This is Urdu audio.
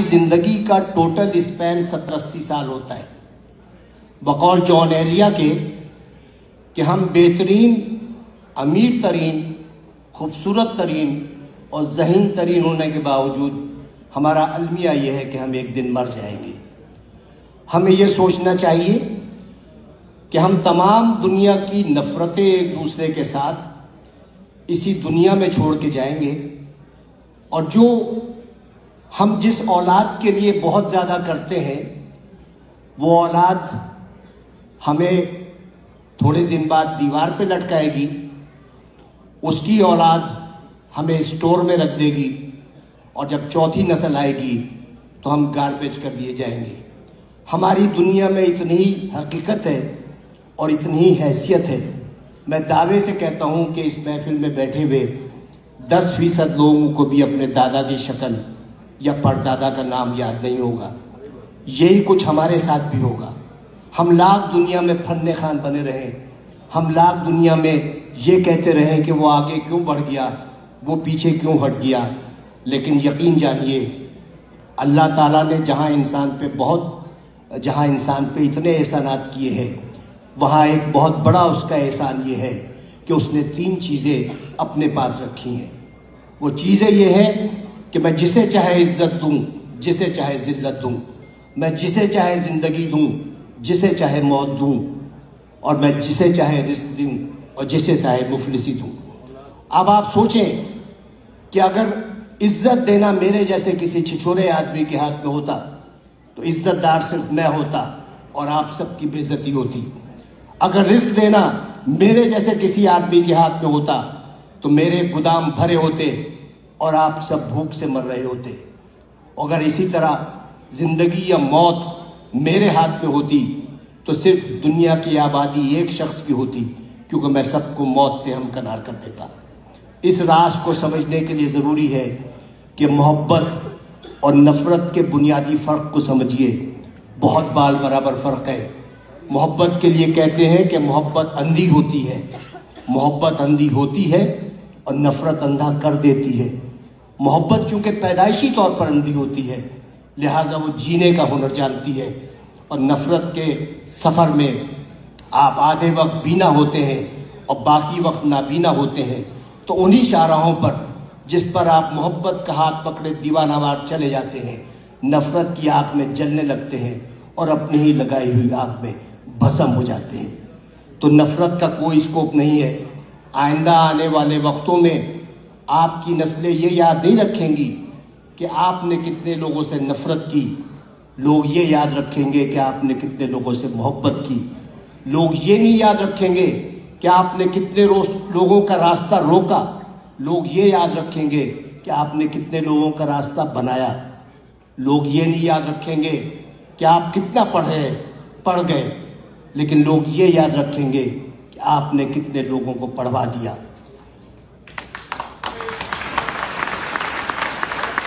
زندگی کا ٹوٹل اسپین 70-80 سال ہوتا ہے، بقول جان ایلیا کے کہ ہم بہترین، امیر ترین، خوبصورت ترین اور ذہین ترین ہونے کے باوجود ہمارا المیہ یہ ہے کہ ہم ایک دن مر جائیں گے۔ ہمیں یہ سوچنا چاہیے کہ ہم تمام دنیا کی نفرتیں ایک دوسرے کے ساتھ اسی دنیا میں چھوڑ کے جائیں گے، اور جو ہم جس اولاد کے لیے بہت زیادہ کرتے ہیں وہ اولاد ہمیں تھوڑے دن بعد دیوار پہ لٹکائے گی، اس کی اولاد ہمیں اسٹور میں رکھ دے گی، اور جب چوتھی نسل آئے گی تو ہم گاربیج کر دیے جائیں گے۔ ہماری دنیا میں اتنی حقیقت ہے اور اتنی حیثیت ہے، میں دعوے سے کہتا ہوں کہ اس محفل میں بیٹھے ہوئے 10% لوگوں کو بھی اپنے دادا کی شکل یا پردادا کا نام یاد نہیں ہوگا۔ یہی کچھ ہمارے ساتھ بھی ہوگا۔ ہم لاکھ دنیا میں فن خوان بنے رہیں، ہم لاکھ دنیا میں یہ کہتے رہیں کہ وہ آگے کیوں بڑھ گیا، وہ پیچھے کیوں ہٹ گیا، لیکن یقین جانیے اللہ تعالیٰ نے جہاں انسان پہ اتنے احسانات کیے ہیں، وہاں ایک بہت بڑا اس کا احسان یہ ہے کہ اس نے 3 چیزیں اپنے پاس رکھی ہیں۔ وہ چیزیں یہ ہیں کہ میں جسے چاہے عزت دوں، جسے چاہے ذلت دوں، میں جسے چاہے زندگی دوں، جسے چاہے موت دوں، اور میں جسے چاہے رزق دوں اور جسے چاہے مفلسی دوں۔ اب آپ سوچیں کہ اگر عزت دینا میرے جیسے کسی چھچورے آدمی کے ہاتھ میں ہوتا تو عزت دار صرف میں ہوتا اور آپ سب کی بے عزتی ہوتی۔ اگر رزق دینا میرے جیسے کسی آدمی کے ہاتھ میں ہوتا تو میرے گودام بھرے ہوتے اور آپ سب بھوک سے مر رہے ہوتے۔ اگر اسی طرح زندگی یا موت میرے ہاتھ میں ہوتی تو صرف دنیا کی آبادی ایک شخص کی ہوتی، کیونکہ میں سب کو موت سے ہمکنار کر دیتا۔ اس راز کو سمجھنے کے لیے ضروری ہے کہ محبت اور نفرت کے بنیادی فرق کو سمجھیے۔ بہت بال برابر فرق ہے۔ محبت کے لیے کہتے ہیں کہ محبت اندھی ہوتی ہے، محبت اندھی ہوتی ہے اور نفرت اندھا کر دیتی ہے۔ محبت چونکہ پیدائشی طور پر اندھی ہوتی ہے، لہٰذا وہ جینے کا ہنر جانتی ہے، اور نفرت کے سفر میں آپ آدھے وقت بینا ہوتے ہیں اور باقی وقت نابینا ہوتے ہیں، تو انہی شاہراہوں پر جس پر آپ محبت کا ہاتھ پکڑے دیوانہ وار چلے جاتے ہیں، نفرت کی آگ میں جلنے لگتے ہیں اور اپنی ہی لگائی ہوئی آگ میں بھسم ہو جاتے ہیں۔ تو نفرت کا کوئی اسکوپ نہیں ہے۔ آئندہ آنے والے وقتوں میں آپ کی نسلیں یہ یاد نہیں رکھیں گی کہ آپ نے کتنے لوگوں سے نفرت کی، لوگ یہ یاد رکھیں گے کہ آپ نے کتنے لوگوں سے محبت کی۔ لوگ یہ نہیں یاد رکھیں گے کہ آپ نے کتنے لوگوں کا راستہ روکا، لوگ یہ یاد رکھیں گے کہ آپ نے کتنے لوگوں کا راستہ بنایا۔ لوگ یہ نہیں یاد رکھیں گے کہ آپ کتنا پڑھ گئے، لیکن لوگ یہ یاد رکھیں گے کہ آپ نے کتنے لوگوں کو پڑھوا دیا۔